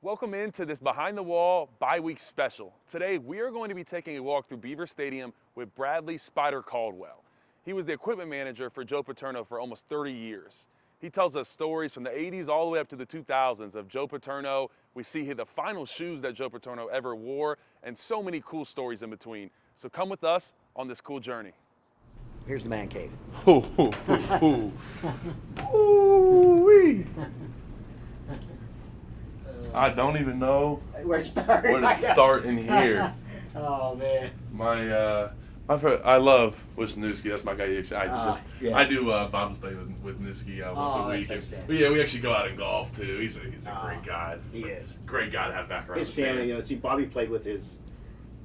Welcome into this Behind the Wall bye-week special. Today, we are going to be taking a walk through Beaver Stadium with Bradley Spider Caldwell. He was the equipment manager for Joe Paterno for almost 30 years. He tells us stories from the 80s all the way up to the 2000s of Joe Paterno. We see here the final shoes that Joe Paterno ever wore, and so many cool stories in between. So come with us on this cool journey. Here's the man cave. Ooh-wee. I don't even know Where to start? where to start in here. Oh man. My friend, I love Wisniewski. That's my guy. Yeah. I do Bible study with Niewski once a week. And, we actually go out and golf too. He's a great guy. He is. Great guy to have back around. His family, see, Bobby played with his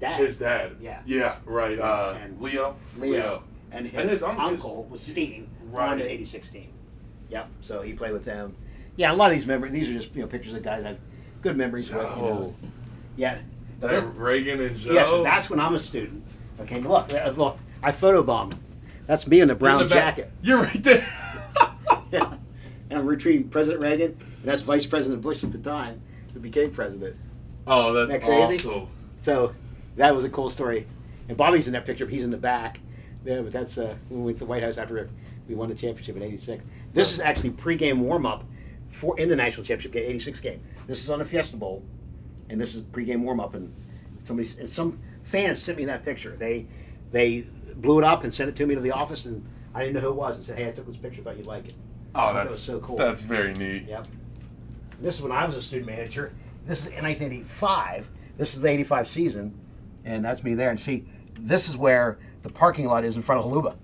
dad. His dad. Yeah. Yeah, right. And Leo. And his uncle was Steve on the 86 team. Yep. So he played with them. Yeah, a lot of these memories. These are just pictures of guys I have good memories with. Yeah. Reagan and Joe. Yeah. So that's when I'm a student. Okay. Look, I photobombed. That's me in the brown jacket. You're right there. Yeah. And I'm retrieving President Reagan, and that's Vice President Bush at the time, who became president. Oh, that's Isn't that crazy? awesome. So that was a cool story. And Bobby's in that picture. He's in the back. Yeah, but that's when we went to the White House after we won the championship in '86. This is actually pregame warm-up in the national championship game, '86 game. This is on the Fiesta Bowl, and this is pregame warm-up. And some fans sent me that picture. They blew it up and sent it to me to the office, and I didn't know who it was, and said, "Hey, I took this picture. Thought you'd like it." Oh, that was so cool. That's very neat. Yep. This is when I was a student manager. This is in 1985. This is the '85 season, and that's me there. And see, this is where the parking lot is in front of Haluba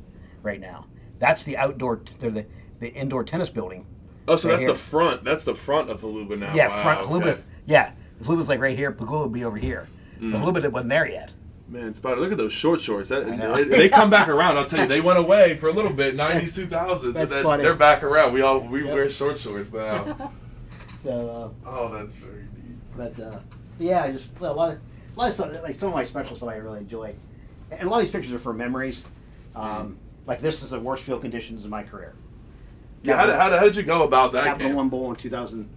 right now. That's the outdoor, the indoor tennis building. Oh, so right that's here. the front. That's the front of Haluba now. Yeah, wow, front Haluba. okay. Yeah, Haluba's like right here. Pagula will be over here. But Haluba wasn't there yet. Man, Spider, look at those short shorts. I know. They come back around. I'll tell you, they went away for a little bit, 90s, 2000s. That's and funny. They're back around. We wear short shorts now. So. Oh, that's very neat. But yeah, a lot of stuff. Like some of my special stuff I really enjoy, and a lot of these pictures are for memories. Like this is the worst field conditions in my career. Yeah, how did you go about that Capital game? One Bowl in 2000.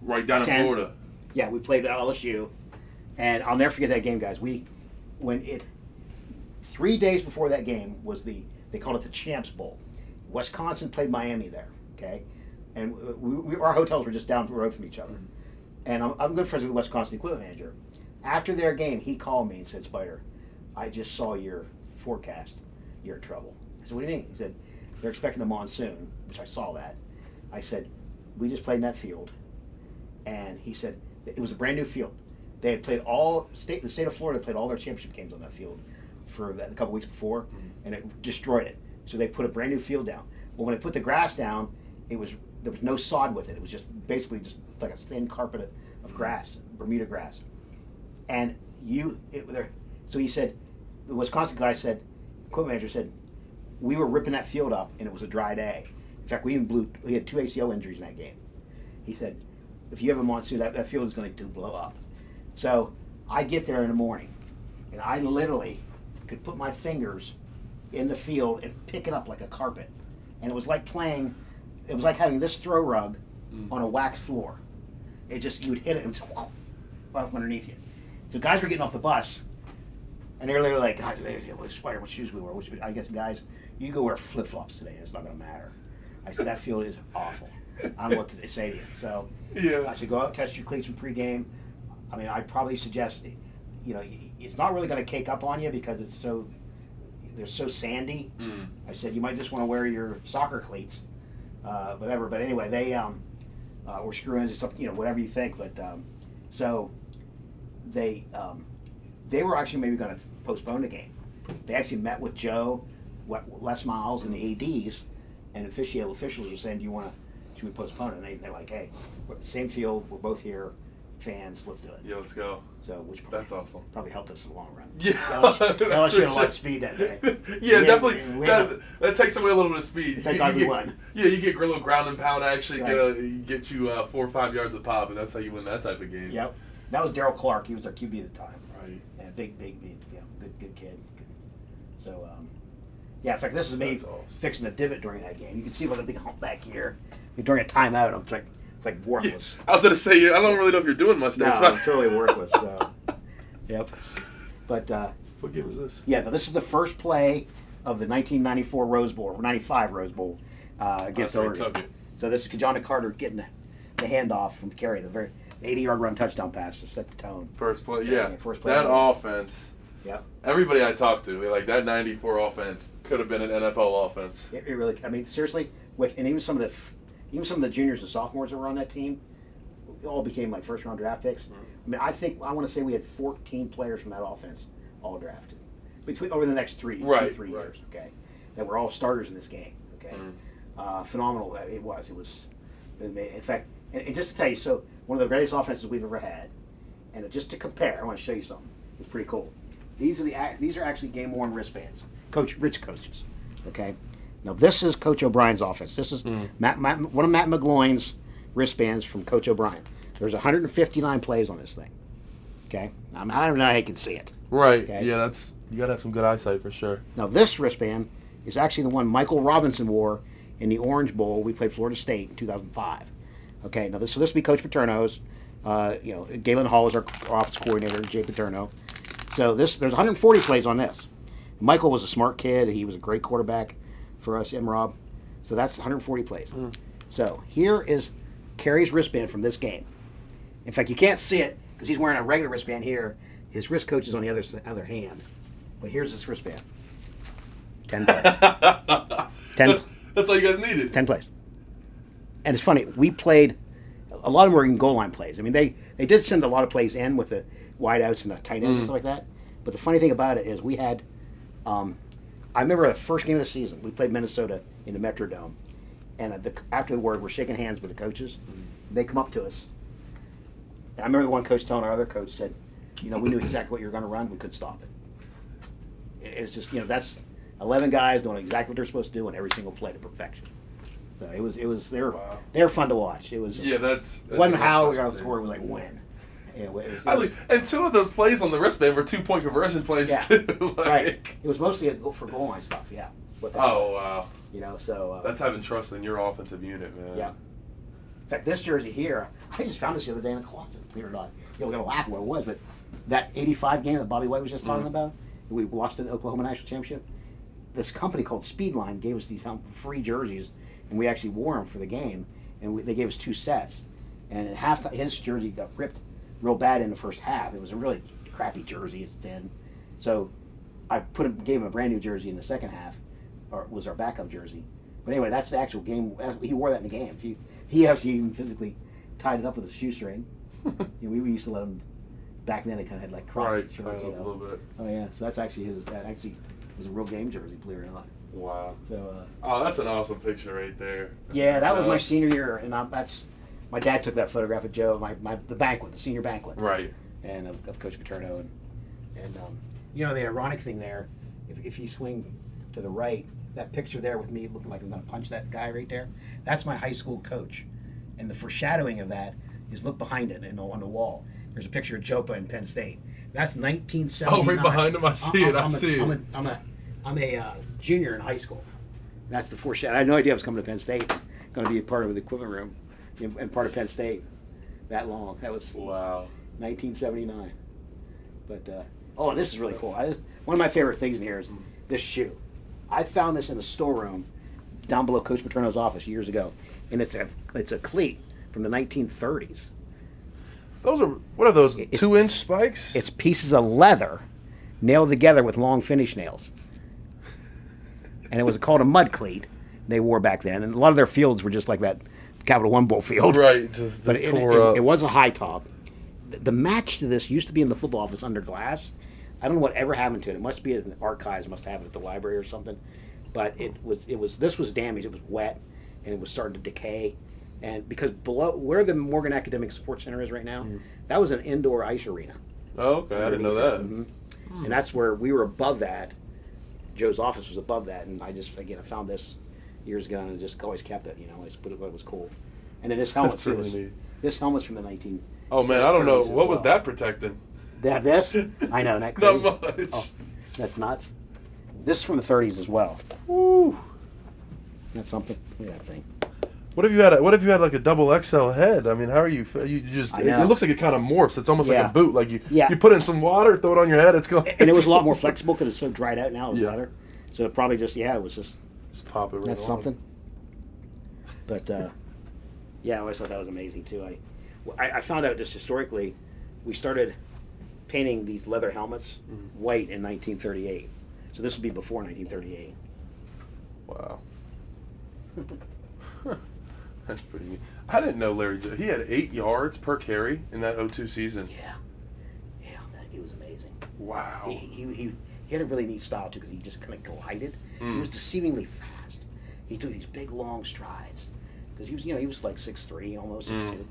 Right down in Florida. Yeah, we played at LSU, and I'll never forget that game, guys. 3 days before that game was they called it the Champs Bowl. Wisconsin played Miami there, okay, and our hotels were just down the road from each other. And I'm good friends with the Wisconsin equipment manager. After their game, he called me and said, "Spider, I just saw your forecast. You're in trouble." I said, "What do you mean?" He said, "They're expecting a monsoon," which I saw that. I said, "We just played in that field." And he said, it was a brand new field. They had played the state of Florida played all their championship games on that field for a couple weeks before, and it destroyed it. So they put a brand new field down. Well, when they put the grass down, there was no sod with it. It was just basically just like a thin carpet of grass, Bermuda grass. And so he said, the Wisconsin guy said, equipment manager said, we were ripping that field up, and it was a dry day. In fact, we had 2 ACL injuries in that game. He said, if you have a monsoon, that field is going to blow up. So I get there in the morning, and I literally could put my fingers in the field and pick it up like a carpet. And it was like having this throw rug on a wax floor. It just, you would hit it and it would just off underneath you. So guys were getting off the bus, and they're literally like, Spider, what shoes we wore? I guess, guys, you go wear flip-flops today. It's not going to matter. I said, that field is awful. I don't know what to say to you. So I said, go out and test your cleats from pregame. I mean, I'd probably suggest, it's not really going to cake up on you because they're so sandy. I said, you might just want to wear your soccer cleats, whatever. But anyway, they or screw-ins or something, whatever you think. But so they were actually maybe going to postpone the game. They actually met with Joe, Les Miles, and the ADs, and officials were saying, should we postpone it? And they're like, hey, we're at the same field, we're both here, fans, let's do it. Yeah, let's go. So, that's awesome. Probably helped us in the long run. Yeah, LSU had a lot of speed that day. Yeah, definitely. That takes away a little bit of speed. Thank God we won. Yeah, you get a little ground and pound action, get you 4 or 5 yards of pop, and that's how you win that type of game. Yep. That was Darryl Clark. He was our QB at the time. Right. And big, good kid. So, yeah, in fact, this is me fixing a divot during that game. You can see what the big hump back here. During a timeout, I'm like like worthless. I was going to say, I don't really know if you're doing much there. No, it's totally worthless. So. Yep. But what game is this? Yeah, no, this is the first play of the 1994 Rose Bowl, or 95 Rose Bowl against Oregon. So this is Kajana Carter getting the handoff from Kerry, the very 80-yard run touchdown pass to set the tone. First play, yeah. First play. That offense. Yep. Everybody I talked to, they're like, that 94 offense could have been an NFL offense. It really, I mean, seriously, and even some of the juniors and sophomores that were on that team, all became like first-round draft picks. I mean, I want to say we had 14 players from that offense all drafted over the next three years, okay, that were all starters in this game, okay. Phenomenal it was. In fact, and just to tell you, so one of the greatest offenses we've ever had, and just to compare, I want to show you something. It's pretty cool. These are actually game-worn wristbands, rich coaches, okay. Now this is Coach O'Brien's office. This is one of Matt McGloin's wristbands from Coach O'Brien. There's 159 plays on this thing, okay. I don't know how you can see it. Right. Okay? Yeah, you gotta have some good eyesight for sure. Now this wristband is actually the one Michael Robinson wore in the Orange Bowl. We played Florida State in 2005. Okay. Now this will be Coach Paterno's. Galen Hall is our office coordinator, Jay Paterno. So there's 140 plays on this. Michael was a smart kid. He was a great quarterback for us, Rob. So that's 140 plays. So here is Kerry's wristband from this game. In fact, you can't see it because he's wearing a regular wristband here. His wrist coach is on the other hand. But here's his wristband. 10 plays. 10. That's all you guys needed. 10 plays. And it's funny, we played, a lot of them were in goal line plays. I mean, they did send a lot of plays in with the wideouts and the tight ends and stuff like that. But the funny thing about it is we had, I remember the first game of the season, we played Minnesota in the Metrodome. And after the word, we're shaking hands with the coaches. They come up to us. And I remember the one coach telling our other coach, said, we knew exactly what you were going to run. We couldn't stop it. It's just, that's 11 guys doing exactly what they're supposed to do in every single play to perfection. So they were fun to watch. It was. Yeah, that's it wasn't how we got to score. It was like when. And two of those plays on the wristband were 2-point conversion plays too. Right. It was mostly for goal line stuff. Yeah. Wow. So. That's having trust in your offensive unit, man. Yeah. In fact, this jersey here, I just found this the other day in the closet. Believe it or not, we're gonna laugh at what it was, but that '85 game that Bobby White was just talking about, we lost in the Oklahoma National Championship. This company called Speedline gave us these free jerseys, and we actually wore them for the game. And they gave us 2 sets. And at halftime, his jersey got ripped real bad in the first half. It was a really crappy jersey. It's thin. So I gave him a brand new jersey in the second half, or was our backup jersey. But anyway, that's the actual game. He wore that in the game. He actually even physically tied it up with a shoestring. We used to let him. Back then, they kind of had like crop shirts, a little bit. Oh yeah, so that actually was a real game jersey, believe it or not. Wow. So. That's an awesome picture right there. Yeah, that was my senior year, and my dad took that photograph of Joe, the banquet, the senior banquet. Right. And of Coach Paterno, and the ironic thing there, if you swing to the right, that picture there with me looking like I'm going to punch that guy right there, that's my high school coach, and the foreshadowing of that is look behind it and on the wall. There's a picture of Jopa in Penn State. That's 1979. Oh, right behind him, I see it. I'm a junior in high school. That's the foreshadow. I had no idea I was coming to Penn State. Going to be a part of the equipment room and part of Penn State that long. That was 1979. But and this is really cool. One of my favorite things in here is this shoe. I found this in the storeroom down below Coach Paterno's office years ago, and it's a cleat from the 1930s. What are those? 2-inch spikes? It's pieces of leather nailed together with long finish nails. And it was called a mud cleat they wore back then. And a lot of their fields were just like that Capital One Bowl field. Right, just tore up. It was a high top. The match to this used to be in the football office under glass. I don't know what ever happened to it. It must be in the archives, must have it at the library or something. But this was damaged. It was wet, and it was starting to decay. And because below where the Morgan Academic Sports Center is right now, that was an indoor ice arena. Oh, okay. I didn't know that. And that's where we were above that. Joe's office was above that, and I found this years ago and just always kept it. I just put it what was cool. And then this helmet. Really neat. This helmet's from the 19. Oh man, I don't know what was that protecting. This? I know, that crazy. Not much. Oh, that's nuts. This is from the 30s as well. Woo. That's something. Look at that thing. What if you had like a double XL head? I mean, how are you? You just I it know. looks like it kind of morphs. It's almost like Yeah. a boot. Like you Yeah. you put it in some water, throw it on your head. It's going. And it was a lot more flexible because it's so dried out now with Yeah. leather. So it probably just it was just Just pop it right that's on. something. But yeah, I always thought that was amazing too. I found out just historically, we started painting these leather helmets white in 1938. So this would be before 1938. Wow. That's pretty neat. I didn't know he had 8 yards per carry in that 02 season. Yeah, he was amazing. Wow. He had a really neat style too because he just kind of glided. He was deceivingly fast. He took these big long strides because he was like 6'3", almost 6'2",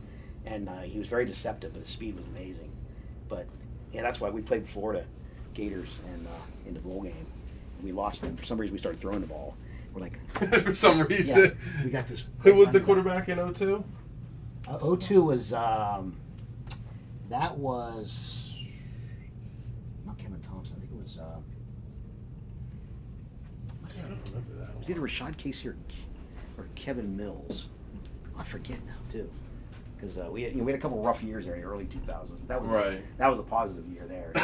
and he was very deceptive, but his speed was amazing. But yeah, that's why we played Florida Gators and in the bowl game. We lost them for some reason. We started throwing the ball. We're like, For some reason. yeah, we got this. Who was the running back. quarterback in 02? 02 was that was not Kevin Thompson. I think it was. I don't remember that. It was either Rashad Casey or Kevin Mills. I forget now too, because we had a couple rough years there in the early 2000s. That was Right. that was a positive year there. So.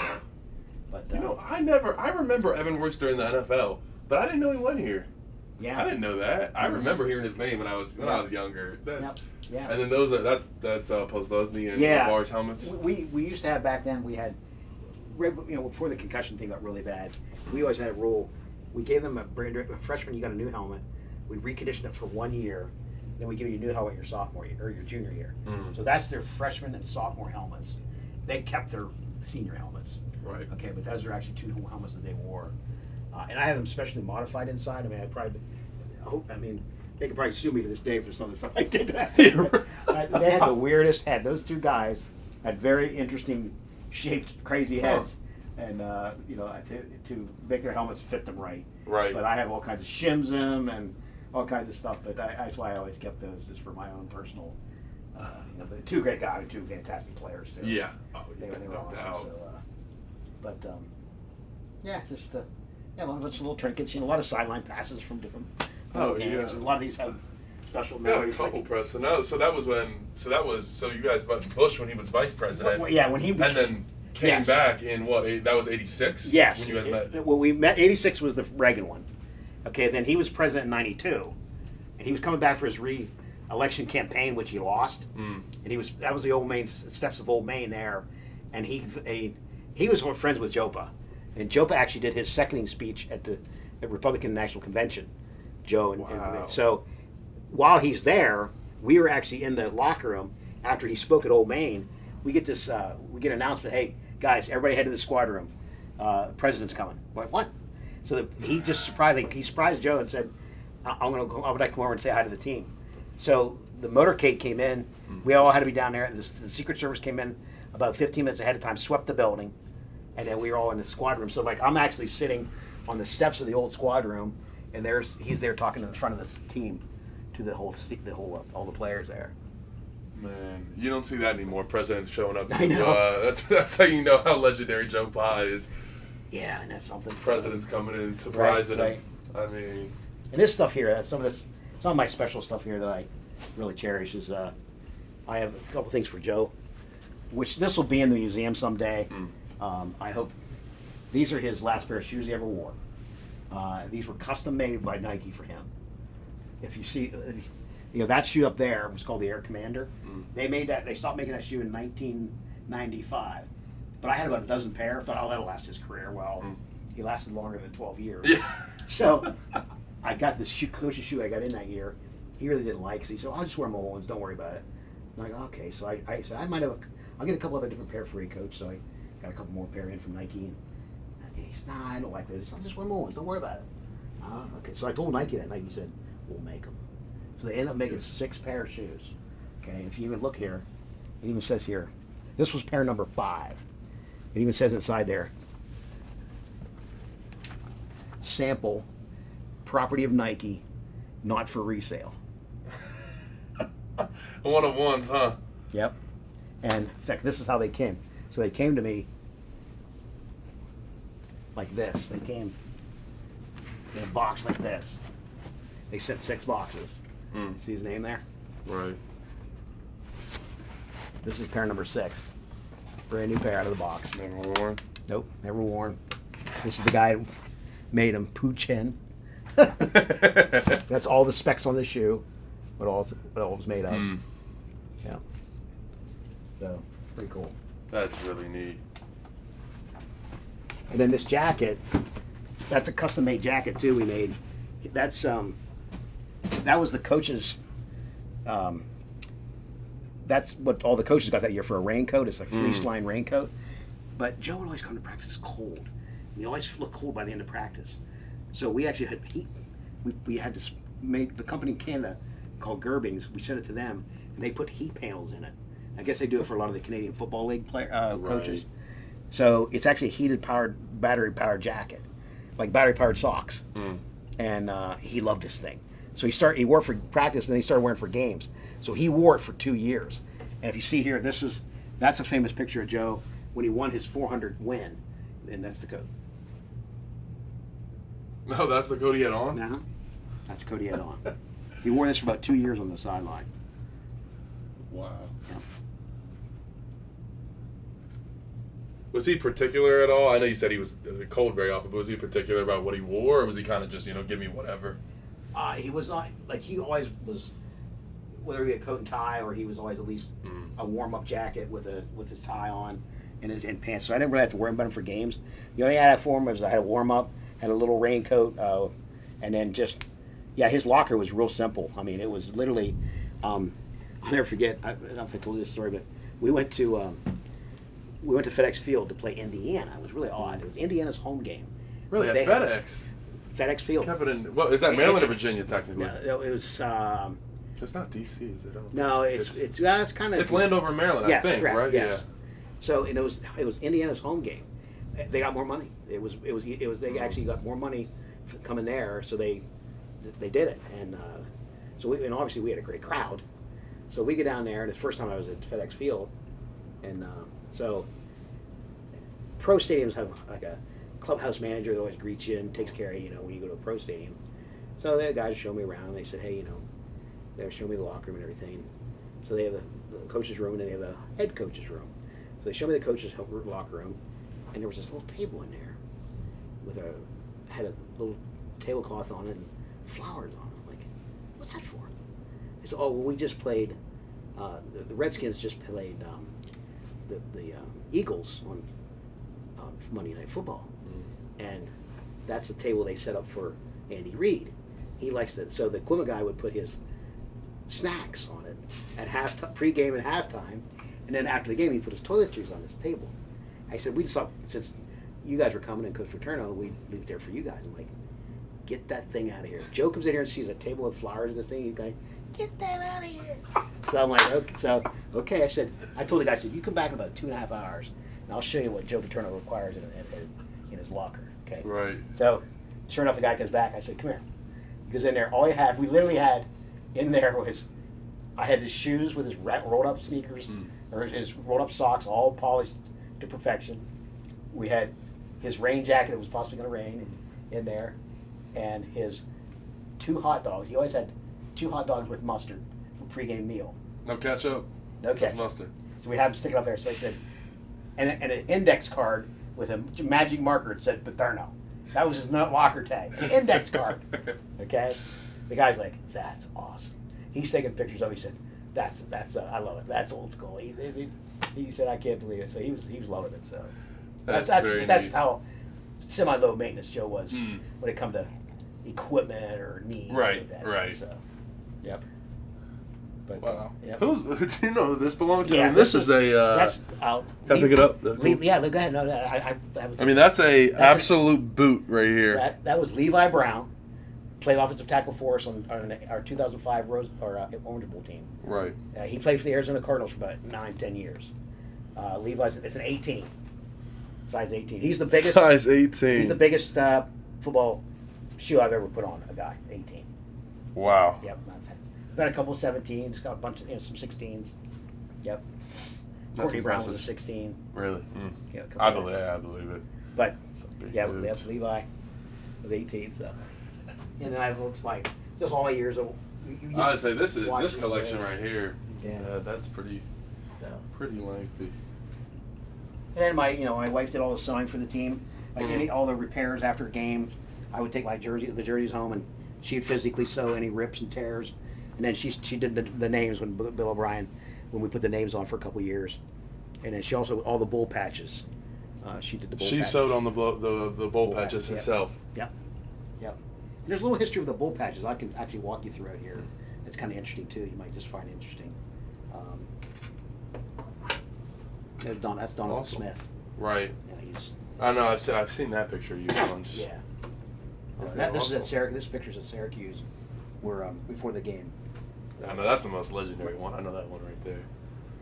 But I remember Evan Royster in the NFL, but I didn't know he went here. yeah, I didn't know that. I remember hearing his name when I was younger. yeah. And then that's Postlesny and Yeah. Lavar's helmets. We used to have back then. We had, before the concussion thing got really bad, we always had a rule. We gave them a freshman. You got a new helmet. We'd recondition it for 1 year, then we give you a new helmet your sophomore year or your junior year. So that's their freshman and sophomore helmets. They kept their senior helmets. Right. Okay, but those are actually 2 helmets that they wore, and I have them specially modified inside. I mean, they could probably sue me to this day for some of the stuff I did. They had the weirdest head. Those 2 guys had very interesting shaped, crazy heads, and to make their helmets fit them right. Right. But I have all kinds of shims in them and all kinds of stuff. But that's why I always kept those, just for my own personal. But 2 great guys, 2 fantastic players too. Yeah. They were no awesome. doubt. So, yeah, just a bunch of little trinkets. A lot of sideline passes from different games. yeah. And a lot of these have special Yeah, a memories. couple Preston. So you guys met Bush when he was vice president. When he and then came yes. back in that was 86? Yes. When you guys met? When we met, 86 was the Reagan one. Okay, then he was president in 92. And he was coming back for his re-election campaign, which he lost. And that was the Old Main, steps of Old Main there. And he was friends with Jopa. And Jopa actually did his seconding speech at the Republican National Convention. Joe. And so while he's there, we were actually in the locker room after he spoke at Old Main. We get an announcement, hey, guys, everybody head to the squad room. The president's coming. We're like, what? So he surprised Joe and said, I would like to come over and say hi to the team. So the motorcade came in. We all had to be down there. The Secret Service came in about 15 minutes ahead of time, swept the building, and then we were all in the squad room. So I'm actually sitting on the steps of the old squad room, and he's there talking to the front of the team, to all the players there. Man, you don't see that anymore. Presidents showing up. I know. That's how you know how legendary Joe Pye is. Yeah, and that's something. Presidents coming in, surprising Right. him. I mean, and this stuff here, that's some of my special stuff here that I really cherish. Is I have a couple things for Joe, which this will be in the museum someday. I hope. These are his last pair of shoes he ever wore. These were custom made by Nike for him. If you see, that shoe up there was called the Air Commander. They made that. They stopped making that shoe in 1995. But I had about a dozen pair. Thought, oh, that'll last his career. Well, he lasted longer than 12 years. yeah. So I got this coach's shoe I got in that year. He really didn't like it. So he said, I'll just wear my old ones. Don't worry about it. I'm like, okay. So I said, I'll get a couple other different pair for you, coach. So I got a couple more pair in from Nike. And he said, nah, I don't like those. I'll just wear my old ones. Don't worry about it. Okay. So I told Nike that. Nike said, we'll make them. So they ended up making 6 pair of shoes. Okay. If you even look here, it even says here, this was pair number 5. It even says inside there, sample, property of Nike, not for resale. One of ones, huh? Yep. And in fact, this is how they came. So they came to me like this. They came in a box like this. They sent 6 boxes. See his name there? Right. This is pair number 6. Brand new pair out of the box. Never worn. Nope, never worn. This is the guy who made them, Poo Chen. That's all the specs on the shoe. What all it was made of. Mm. Yeah. So, pretty cool. That's really neat. And then this jacket, that's a custom made jacket too we made. That's that was the coaches that's what all the coaches got that year for a raincoat. It's like fleece lined raincoat. But Joe would always come to practice cold. And he always looked cold by the end of practice. So we actually had heat. We had to make the company in Canada called Gerbings. We sent it to them, and they put heat panels in it. I guess they do it for a lot of the Canadian Football League coaches. Right. So it's actually a heated battery powered jacket, like battery powered socks. And he loved this thing. So he wore it for practice, and then he started wearing it for games. So he wore it for 2 years. And if you see here, that's a famous picture of Joe when he won his 400th win, and that's the coat. No, that's the coat he had on? Uh-huh. That's the coat he had on. He wore this for about 2 years on the sideline. Wow. Yeah. Was he particular at all? I know you said he was cold very often, but was he particular about what he wore, or was he kind of just, give me whatever? He was not, like, he always was, whether he had a coat and tie, or he was always at least a warm-up jacket with his tie on and pants. So I didn't really have to worry about him for games. The only thing I had for him was I had a warm-up, had a little raincoat, and then just, his locker was real simple. I mean, it was literally, I'll never forget, I don't know if I told you this story, but we went to FedEx Field to play Indiana. It was really odd. It was Indiana's home game. Really, at FedEx? FedEx Field. Well, is that Maryland or Virginia, technically? No, it was... It's not D.C., is it? No, it's kind of... It's Landover, Maryland, yes, I think, correct, right? Yes. Yeah. So, and it was Indiana's home game. They got more money. They actually got more money coming there, so they did it. And and obviously we had a great crowd. So we get down there, and it's the first time I was at FedEx Field. And so pro stadiums have like a clubhouse manager that always greets you and takes care of you, when you go to a pro stadium. So the guys showed me around, and they said, hey, they were showing me the locker room and everything. So they have the coach's room, and then they have the head coach's room. So they showed me the coach's locker room, and there was this little table in there had a little tablecloth on it and flowers on it. I'm like, what's that for? They said, oh, well, we just played, the Redskins just played the Eagles on Monday Night Football. And that's the table they set up for Andy Reid. He likes that. So the equipment guy would put his snacks on it at pregame and halftime, and then after the game, he put his toiletries on this table. I said, we just thought, since you guys were coming and Coach Paterno, we'd leave it there for you guys. I'm like, get that thing out of here. Joe comes in here and sees a table with flowers and this thing. He's like, get that out of here. So I'm like, okay. I said, I told the guy, I said, you come back in about 2.5 hours, and I'll show you what Joe Paterno requires in his locker. Okay. Right. So, sure enough, the guy comes back. I said, come here. He goes in there. All we literally had in there was, I had his shoes with his rolled up sneakers, or his rolled up socks, all polished to perfection. We had his rain jacket that was possibly going to rain in there, and his 2 hot dogs. He always had 2 hot dogs with mustard for pregame meal. No ketchup? No ketchup. Just mustard. So we had him sticking up there. So I said, and an index card with a magic marker that said Paterno. That was his locker tag. An index card. Okay? The guy's like, that's awesome. He's taking pictures of it. He said, that's I love it. That's old school. He said, I can't believe it. So he was loving it. So that's how semi-low maintenance Joe was when it come to equipment or needs. Right, like that. right. So, yep. But, wow. Yep. Do you know who this belongs to? Yeah, I mean, this is a. That's. Can I pick it up? Yeah, go ahead. No, I mean, that's absolute boot right here. That was Levi Brown, played offensive tackle for us on our 2005 Orange Bowl team. Right. He played for the Arizona Cardinals for about 9-10 years. Levi's it's an 18, size 18. He's the biggest. Size 18. He's the biggest football shoe I've ever put on a guy. 18. Wow. Yep. I've had a couple of 17s, got a bunch of some 16s. Yep. Courtney Brown was a 16. Really? Yeah, I believe it. But yeah, boots. Levi was 18. So, and then I've just all my years of you I would say this watch these collection videos. right here. Yeah. That's pretty lengthy. And then my wife did all the sewing for the team, like all the repairs after games. I would take the jerseys home, and she'd physically sew any rips and tears, and then she did the names when Bill O'Brien, when we put the names on for a couple of years, and then she also all the bull patches. She did the bull. She patches. sewed on the bull patches Yep. herself. Yep. There's a little history of the bull patches. I can actually walk you through it here. It's kind of interesting too. You might just find it interesting. That's Donald Awesome. Smith. Right. Yeah, I know. I've seen that picture you on. yeah. Yeah, This is at awesome. Syracuse. This picture's at Syracuse, where before the game. I know that's the most legendary one. I know that one right there.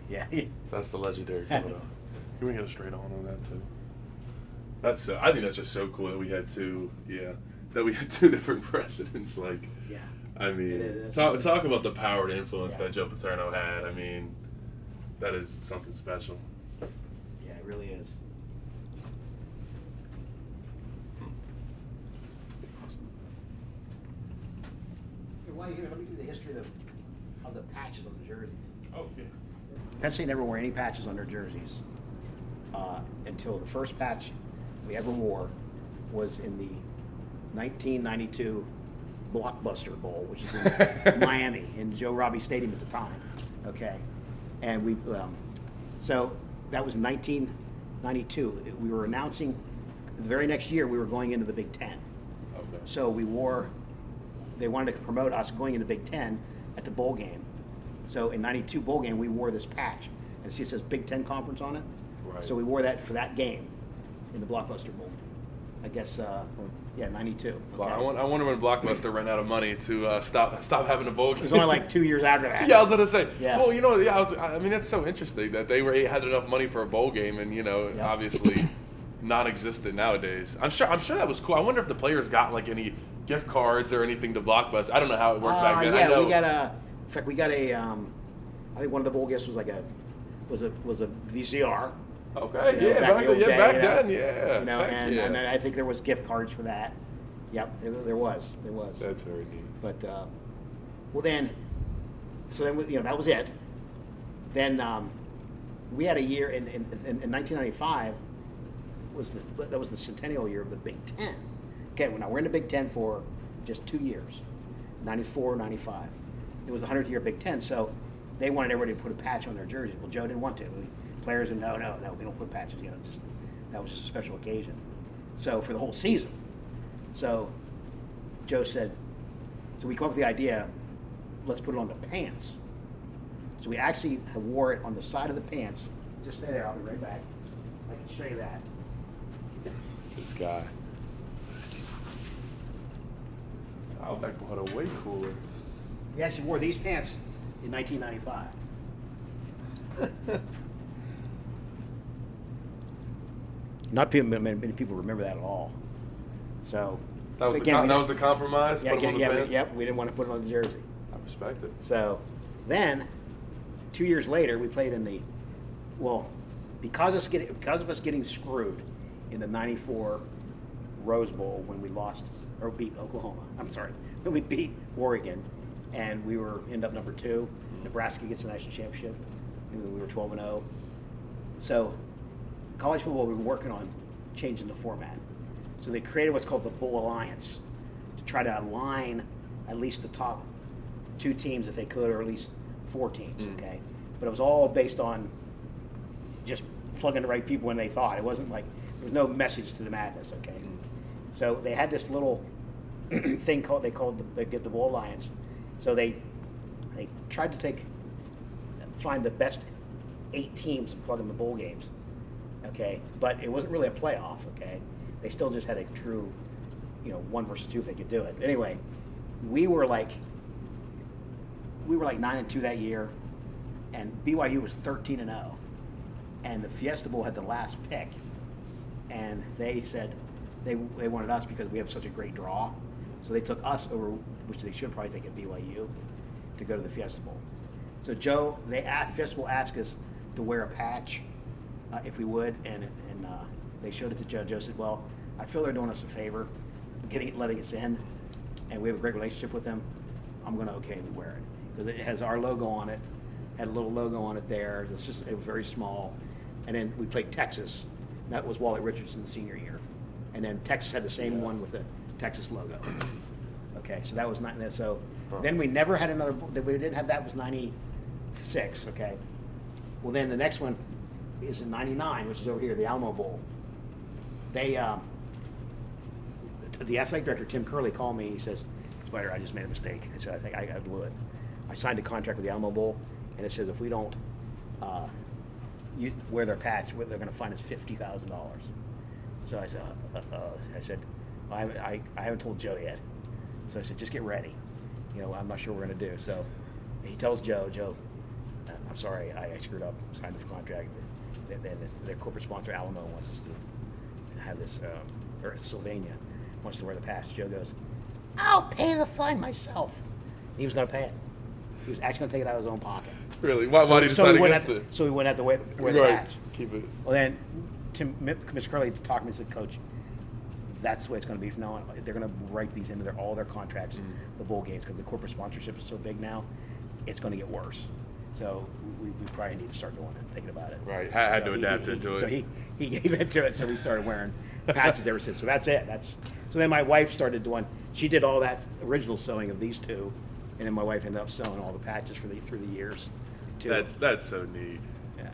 Yeah. That's the legendary photo. Can we get a straight on that too? That's. I think that's just so cool that we had two. Yeah. That we had two different presidents. Like. Yeah. I mean, It is. talk about the power and influence Yeah. that Joe Paterno had. I mean, that is something special. Yeah, it really is. While you're here, let me do the history of the patches on the jerseys. Oh, yeah. Penn State never wore any patches on their jerseys until the first patch we ever wore was in the 1992 Blockbuster Bowl, which is in Miami, in Joe Robbie Stadium at the time. Okay, and we so that was 1992. We were announcing the very next year we were going into the Big Ten. Okay. So we wore. They wanted to promote us going into Big Ten at the bowl game. So in '92 bowl game, we wore this patch, and see it says Big Ten Conference on it. Right. So we wore that for that game in the Blockbuster Bowl. I guess, yeah, '92. Well, I wonder when Blockbuster ran out of money to stop having a bowl game. It was only like 2 years after that. Yeah, I was gonna say. Yeah. Well, I mean, that's so interesting that they had enough money for a bowl game, and Yeah. obviously, non-existent nowadays. I'm sure that was cool. I wonder if the players got like any gift cards or anything to Blockbuster. I don't know how it worked back then. Yeah, I know. we got a. In fact, we got a. I think one of the bowl gifts was like was a VCR. Okay. You know, Yeah. back in the old day, Back you know. then. Yeah. You know, Heck and, yeah. and then I think there was gift cards for that. Yep, there was. That's very neat. But well then, so then that was it. Then we had a year in 1995 that was the centennial year of the Big Ten. Okay, well, now we're in the Big Ten for just 2 years, 94, 95. It was the 100th year of Big Ten, so they wanted everybody to put a patch on their jerseys. Well, Joe didn't want to. Players said, no, we don't put patches. That was just a special occasion. So for the whole season. So Joe said, so we come up with the idea, let's put it on the pants. So we actually wore it on the side of the pants. Just stay there, I'll be right back. I can show you that. This guy. Outback had a way cooler. We actually wore these pants in 1995. Not many people remember that at all. So That was again, that was the compromise. yeah, Put 'em on the pants? yep. We didn't want to put it on the jersey. I respect it. So then, 2 years later, we played in the because of us getting screwed in the '94 Rose Bowl when we lost or beat Oklahoma. I'm sorry, when we beat Oregon, and we ended up number 2. Nebraska gets the national championship, and we were 12-0. So college football, we were working on changing the format. So they created what's called the Bowl Alliance to try to align at least the top 2 teams if they could, or at least 4 teams, okay? But it was all based on just plugging the right people when they thought. It wasn't like, there was no message to the madness, okay? So they had this little thing they called the Bowl Alliance. So they tried to find the best 8 teams and plug in the bowl games, okay? But it wasn't really a playoff, okay? They still just had a true, 1 versus 2 if they could do it. Anyway, we were like 9-2 that year, and BYU was 13-0, and the Fiesta Bowl had the last pick, and they said they wanted us because we have such a great draw, so they took us over, which they should probably take at BYU, to go to the Fiesta Bowl. So Joe, Fiesta Bowl asked us to wear a patch if we would, and they showed it to Joe. Joe said, well, I feel they're doing us a favor, letting us in, and we have a great relationship with them. I'm going to okay me wear it because it has our logo on it. Had a little logo on it there. It was very small. And then we played Texas. That was Wally Richardson's senior year. And then Texas had the same one with the Texas logo. Okay, so that was not so. Then we never had another. We didn't have that. Was '96. Okay. Well, then the next one is in '99, which is over here, the Alamo Bowl. They, the athletic director Tim Curley called me. He says, "Spider, I just made a mistake." I said, "I think I blew it." I signed a contract with the Alamo Bowl, and it says if we don't wear their patch, they're going to fine us $50,000. So I said, I haven't told Joe yet. So I said, just get ready. I'm not sure what we're going to do. So he tells Joe, I'm sorry, I screwed up, signed the contract. Then their corporate sponsor, Alamo, wants us to have this, or Sylvania, wants to wear the patch. Joe goes, I'll pay the fine myself. He was going to pay it. He was actually going to take it out of his own pocket. Really? Why did he decide against it? So we wouldn't have to wear the Right. patch. Keep it. Well, then Mr. Curley talked to me and said, Coach, that's the way it's going to be from now on. They're going to write these into all their contracts, the bowl games, because the corporate sponsorship is so big now, it's going to get worse. So we probably need to start doing it, thinking about it. Right. Had to adapt into it. So he gave into it, so we started wearing patches ever since. So that's it. So then my wife started doing, she did all that original sewing of these two, and then my wife ended up sewing all the patches through the years. Too. That's so neat. Yeah.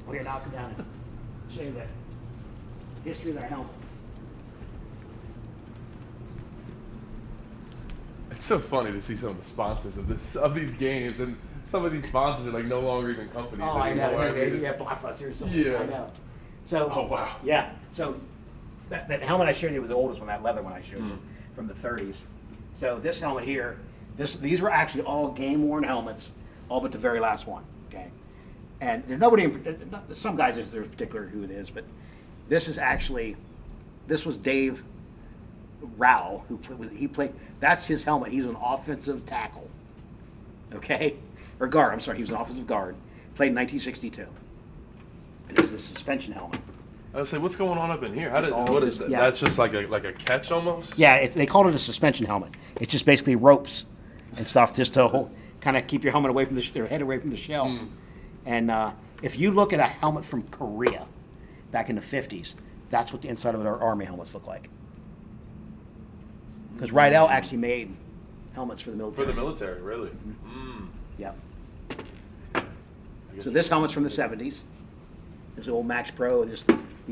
Well, here, now I'll come down and show you the history of our helmets. It's so funny to see some of the sponsors of these games, and some of these sponsors are like no longer even companies Oh, I know. anymore. Maybe Blockbuster or something. Yeah. I know. So. Oh, wow. Yeah. So that helmet I showed you was the oldest one, that leather one I showed you from the 30s. So this helmet here, these were actually all game-worn helmets, all but the very last one. Okay. And there's nobody, some guys there's particular who it is, but this was Dave Rao, he played, that's his helmet. He was an offensive tackle. Okay? Or guard, I'm sorry, he was an offensive guard. Played in 1962. And this is a suspension helmet. I was say, what's going on up in here? Just What is that? yeah. That's just like a catch almost? Yeah, they called it a suspension helmet. It's just basically ropes and stuff just to kind of keep your helmet away from your head away from the shell. And if you look at a helmet from Korea back in the 50s, that's what the inside of our Army helmets look like. Because Rydell actually made helmets for the military. For the military, really? Yep. So this helmet's from the 70s. This old Max Pro, these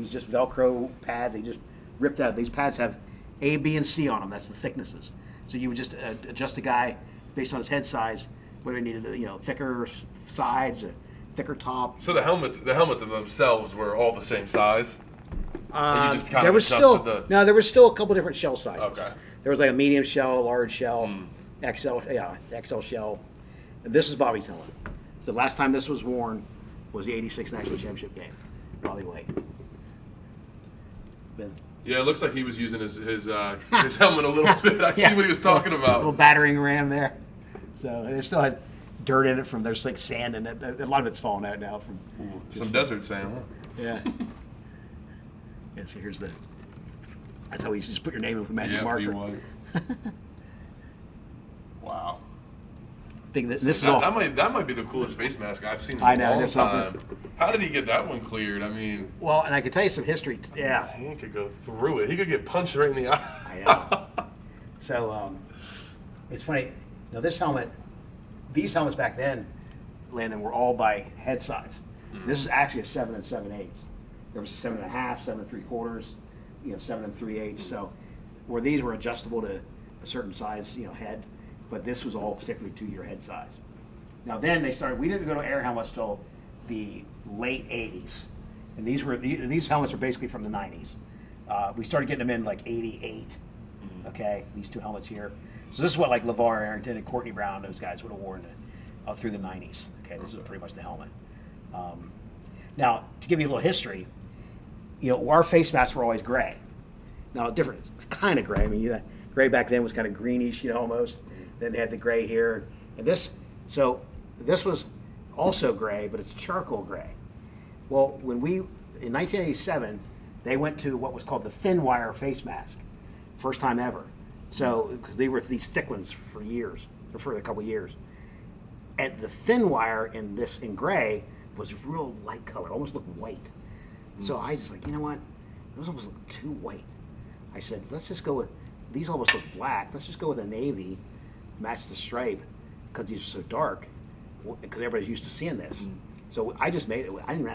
just Velcro pads. They just ripped out. These pads have A, B, and C on them. That's the thicknesses. So you would just adjust a guy based on his head size, whether he needed thicker sides, a thicker top. So the helmets themselves were all the same size? And you just kind there of was adjusted still there was still a couple different shell sizes. Okay. There was like a medium shell, a large shell, XL shell. And this is Bobby's helmet. So the last time this was worn was the '86 National Championship game. Bobby White. Yeah, it looks like he was using his helmet a little bit. I see what he was talking A about. little battering ram there. So it still had dirt in it from there's like sand in it. A lot of it's fallen out now from Some desert sand, huh? Yeah. Yeah. So here's that's how we used to just put your name in with a magic Yeah, marker. White. Wow. I think this is all. That might be the coolest face mask I've seen in I a know, long that's time. something. How did he get that one cleared? I mean, Well, and I can tell you some history. Yeah. he could go through it. He could get punched right in the eye. I know. So it's funny. Now these helmets back then, Landon, were all by head size. This is actually a 7 7/8. There was a 7 1/2, 7 3/4, 7 3/8. So where these were adjustable to a certain size, head, but this was all particularly to your head size. Now then they started. We didn't go to air helmets till the late '80s, and these helmets are basically from the '90s. We started getting them in like '88. Okay, these two helmets here. So this is what like LeVar Arrington and Courtney Brown, those guys would have worn through the '90s. Okay, this is pretty much the helmet. Now to give you a little history, our face masks were always gray. Now different, it's kind of gray. I mean, gray back then was kind of greenish, almost. Then they had the gray here, and this was also gray, but it's charcoal gray. Well, in 1987, they went to what was called the thin wire face mask, first time ever. So, because they were these thick ones for years, or for a couple years. And the thin wire in gray was real light color, almost looked white. So I just like, you know what? Those almost look too white. I said, let's just go with, these almost look black. Let's just go with a navy, match the stripe, because these are so dark, because everybody's used to seeing this. So I just made it. I didn't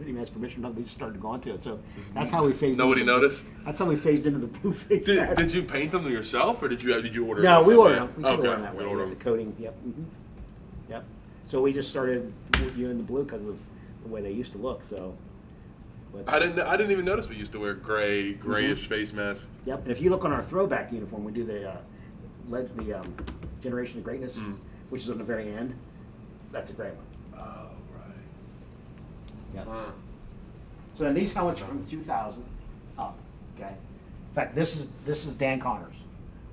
even ask permission. We just started going to it. So that's how we phased. Nobody noticed. That's how we phased into the blue face. Did you paint them yourself, or did you order? No, them we that ordered way? them. We could Okay, order them that way. we ordered The them. coating. Yep. Yep. So we just started using the blue because of the way they used to look. So. But, I didn't even notice we used to wear grayish face masks. Yep. And if you look on our throwback uniform, we do the Generation of Greatness, which is on the very end. That's a gray one. Oh, right. Yep. Huh. So then these helmets are from 2000 up. Okay. In fact, this is Dan Connors,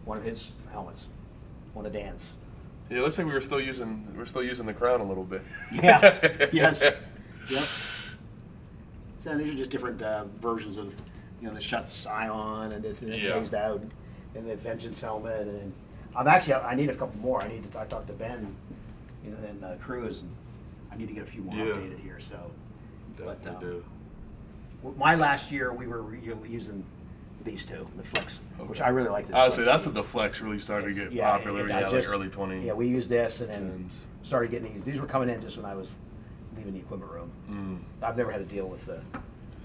one of his helmets, one of Dan's. Yeah, it looks like we're still using the crown a little bit. Yeah. Yes. Yep. So these are just different versions of, the Shuts Ion and this and it Yeah. phased out, and the Vengeance helmet, and I need a couple more. I talked to Ben, and Cruz, and I need to get a few more Yeah. updated here. So, Definitely do. my last year we were using these two, the Flex, which I really like. This Honestly, Flex. that's when the Flex really started to get Yeah, popular. I Yeah, just- like early 20. Yeah, we used this and then And- started getting these. These were coming in just when I was leaving the equipment room. I've never had to deal with the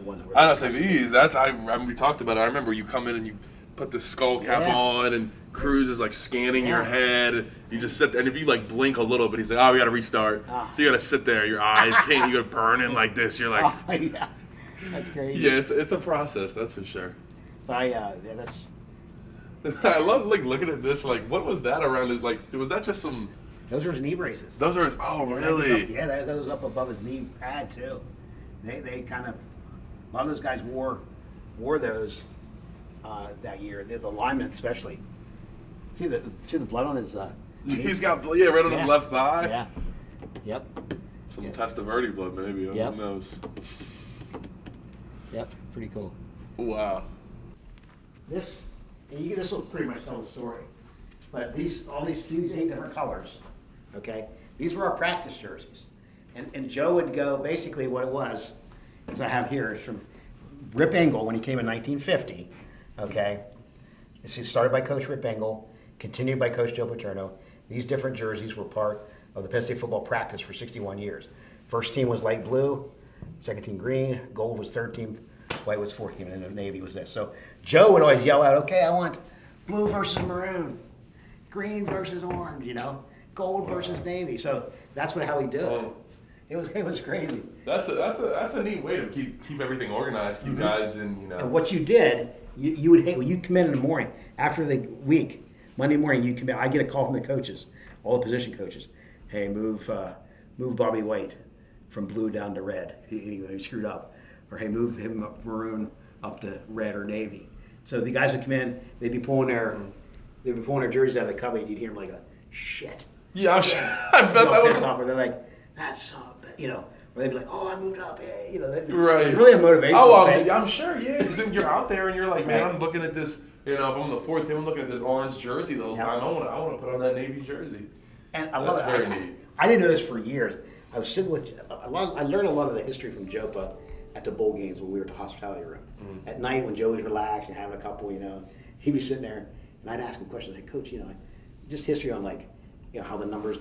ones where Honestly, these, I mean, we talked about it. I remember you come in and you put the skull cap Yeah. on, and Cruz is like scanning your Yeah. head. You just sit there, and if you like blink a little bit, he's like, "Oh, we got to restart." Ah. So you got to sit there. Your eyes can't. You go burning like this. You're like, Oh, yeah, that's crazy. yeah, it's a process. That's for sure. But that's I love like looking at this. Like, what was that around? His like, was that just some? those are his knee braces. Those are his. Oh, Yeah, really? Yeah, that goes up above his knee pad too. They kind of, a lot of those guys wore those that year. The linemen especially. See the blood on his. He's got right on his Yeah. left thigh. Yeah. Yep. Some Yeah. Testaverde blood, maybe. Yep. Who knows? Yep. Pretty cool. Wow. This will pretty much tell the story. But all these 8 different colors, okay? These were our practice jerseys. And Joe would go, basically what it was, as I have here, is from Rip Engel when he came in 1950, okay? This is started by Coach Rip Engel, continued by Coach Joe Paterno. These different jerseys were part of the Penn State football practice for 61 years. First team was light blue, second team green, gold was third team, white was fourth team, and then the navy was this. So Joe would always yell out, okay, I want blue versus maroon, green versus orange, gold versus navy. So that's how he did it. Oh. It was crazy. That's a neat way to keep everything organized, keep guys in, And what you did, you would when you come in the morning after the week, Monday morning, you come in. I get a call from the coaches, all the position coaches. Hey, move Bobby White from blue down to red. He screwed up. Or hey, move him up maroon up to red or navy. So the guys would come in. They'd be pulling their jerseys out of the cupboard. And you'd hear them like, shit. Yeah, I bet that was. Or they're like, that's so bad, Or they'd be like, oh, I moved up, yeah, Right. It's really a motivation. Oh, thing. I'm sure, yeah. Because then you're out there and you're like, man, I'm looking at this. If I'm on the fourth team, I'm looking at this orange jersey the whole time. I want to put on that navy jersey. And I love That's it. very neat. I didn't know this for years. I was sitting with I learned a lot of the history from Jopa at the bowl games when we were at the hospitality room. At night when Joe was relaxed and having a couple, he'd be sitting there and I'd ask him questions like, Coach, just history on how the numbers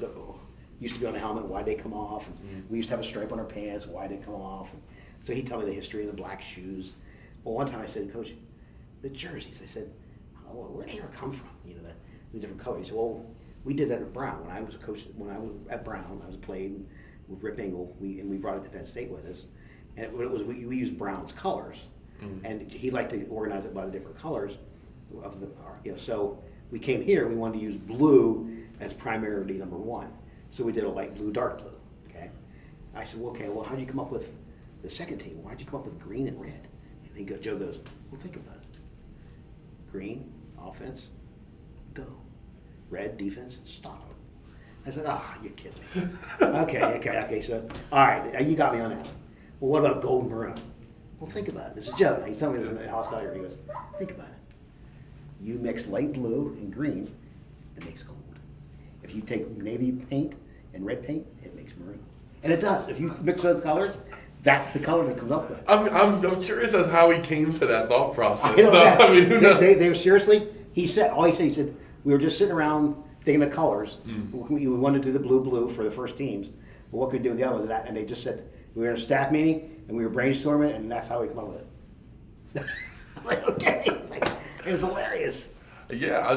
used to be on the helmet, why'd they come off? And we used to have a stripe on our pants, why'd they come off? And so he'd tell me the history of the black shoes. Well, one time I said, Coach, the jerseys, I said, where'd they ever come from? The different colors. He said, well, we did that at Brown. When I was at Brown, I was played with Rip Engel, we brought it to Penn State with us. And we used Brown's colors. And he liked to organize it by the different colors of so we came here, we wanted to use blue as primarily number one. So we did a light blue, dark blue, okay? I said, well, how'd you come up with the second team? Why'd you come up with green and red? And Joe goes, well, think about it. Green, offense, go. Red, defense, stop. I said, you're kidding me. Okay, so, all right, you got me on that. Well, what about gold and maroon? Well, think about it. This is Joe. He's telling me this in the hospitality. He goes, think about it. You mix light blue and green, it makes gold. If you take navy paint and red paint, it makes maroon. And it does. If you mix those colors, that's the color that comes up with. I'm curious as how he came to that thought process. I don't know. I mean, who knows? They were seriously, he said, we were just sitting around thinking of colors. We wanted to do the blue for the first teams. But what could we do with the other ones? And they just said, we were in a staff meeting and we were brainstorming and that's how we come up with it. I'm like, okay. It was hilarious. Yeah,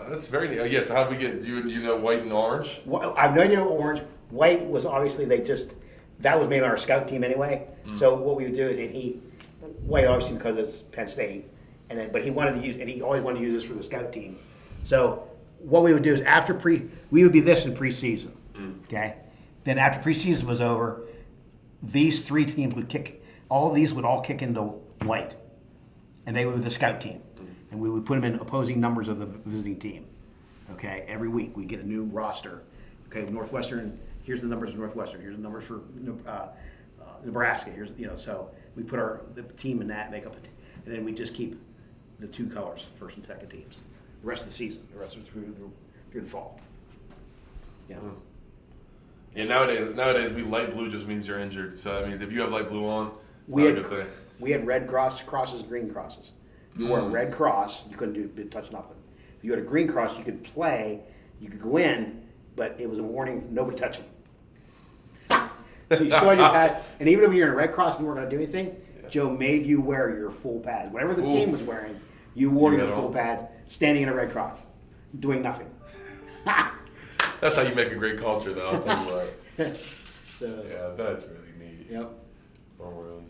that's very neat. Yes, how did we get, you know white and orange? Well, I have no idea what orange. White was obviously, that was made on our scout team anyway. So what we would do is, white obviously because it's Penn State, but he wanted to use, and he always wanted to use this for the scout team. So what we would do is we would be this in preseason, okay? Then after preseason was over, these three teams would all kick into white, and they were the scout team. And we would put them in opposing numbers of the visiting team. Okay, every week we get a new roster. Okay, Northwestern. Here's the numbers of Northwestern. Here's the numbers for Nebraska. So we put the team in that makeup, and then we just keep the two colors, first and second teams, the rest of the season, the rest of through the fall. Yeah. Yeah. Nowadays, light blue just means you're injured. So that means if you have light blue on, it's We not a had good thing. we had red crosses, green crosses. If you wore a red cross, you couldn't touch nothing. If you had a green cross, you could play, you could go in, but it was a warning, nobody touching. So you still had your pad, and even if you're in a red cross and you weren't going to do anything, Joe made you wear your full pads. Whatever the team was wearing, you wore your full pads, standing in a red cross, doing nothing. That's how you make a great culture, though. I'll tell you what. So, Yeah, that's really neat. yep. Oh,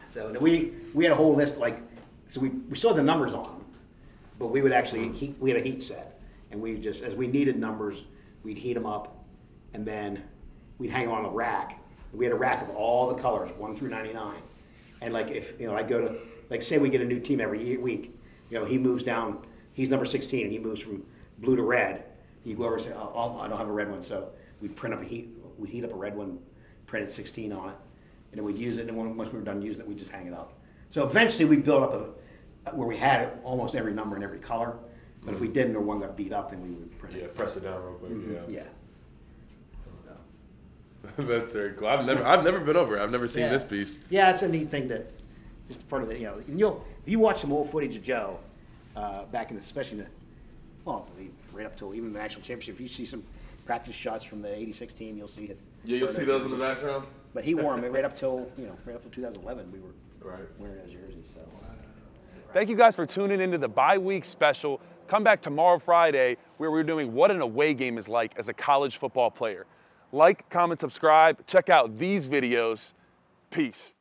So we had a whole list, so we still had the numbers on them, but we would actually, we had a heat set, and we just, as we needed numbers, we'd heat them up, and then we'd hang them on a rack. We had a rack of all the colors, 1 through 99. And if, I go to, say we get a new team every week, he moves down, he's number 16, and he moves from blue to red. You go over and say, oh, I don't have a red one, so we'd we'd heat up a red one, printed 16 on it, and then we'd use it, and then once we were done using it, we'd just hang it up. So eventually we built up where we had almost every number in every color, but if we didn't or one got beat up, then we would print it. Yeah, press it down real quick. Yeah. That's very cool. I've never been over. I've never seen this piece. Yeah, it's a neat thing that just part of the, and if you watch some old footage of Joe, back in especially right up to even the national championship, if you see some practice shots from the '86 team, you'll see it. Yeah, you'll see those in the background. But he wore them right up till 2011. We were Right. wearing those jerseys. So. Thank you guys for tuning into the bye-week special. Come back tomorrow, Friday, where we're doing what an away game is like as a college football player. Like, comment, subscribe, check out these videos. Peace.